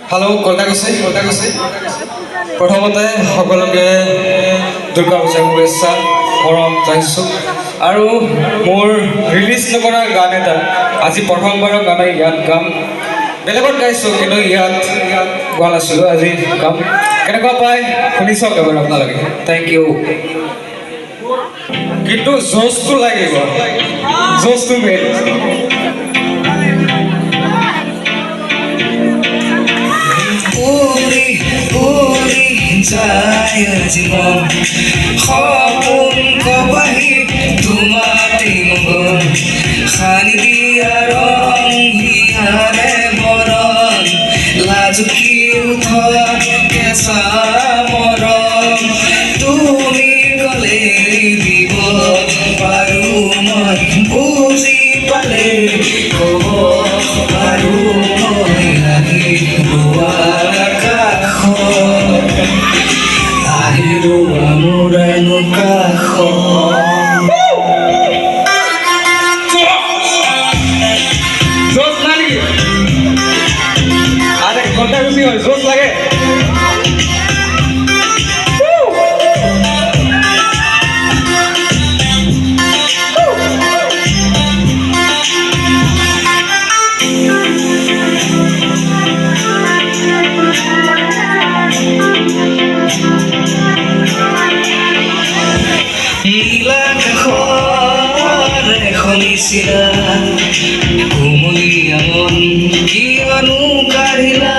hello' কলতা কৈছে প্ৰথমতে সকলোকে দুৰ্গা পূজাৰ শুভেচ্ছা মৰম জনাইছোঁ আৰু মোৰ ৰিলিজ নকৰা গান এটা আজি প্ৰথমবাৰৰ কাৰণে ইয়াত গাম বেলেগত গাইছোঁ কিন্তু ইয়াত গোৱা নাছিলোঁ আজি গাম কেনেকুৱা পায় শুনি চাওক এবাৰ আপোনালোকে থেংক ইউ কিন্তু জোচটো লাগিব জোচটো মেইন যায় জীৱন সপোন কবাহি তোমাতে মগন সানি দিয়া ৰং হিয়াৰে বৰণ লাজুকি উঠা কেঁচা মৰম তুমি গলে দিব পাৰো মই বুজি পালে কব পাৰো মই লাগি ৰোৱাৰ কাষত আহিলো আমোৰানো কাষত জোচ নাই নেকি আৰে ঘন্টা বেশি হয় জোচ লাগে নীলা কাষৰ এখন চিৰা কোমলীয়া মন কিয়নো কাঢ়িলা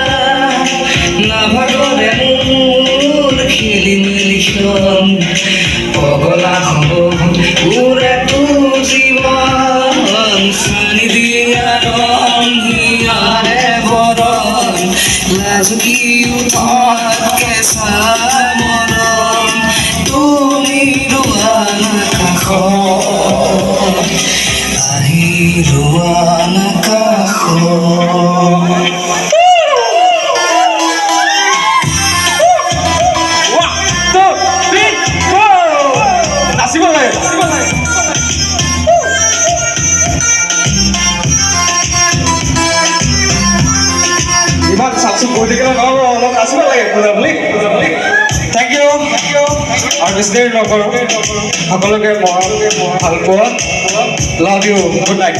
নাভাগৰে মোৰ খেলি মেলিখন পগলা হ'ব উৰেটো জীৱন চানি দিয়া ৰং হিয়াৰে বৰণ লাজুকি উঠা কেঁচা মৰম তুমি ৰোৱানা কাষত আহি ৰোৱানা কাষত নাচিব লাগে ইমান চাপচুপ কৰি থাকিলে নহ'ব অলপ নাচিব লাগে বুজাবলি থেংক ইউ আৰু বেছি দেৰি নকৰোঁ সকলোকে মৰম ভাল পোৱা লাভ ইউ গুড নাইট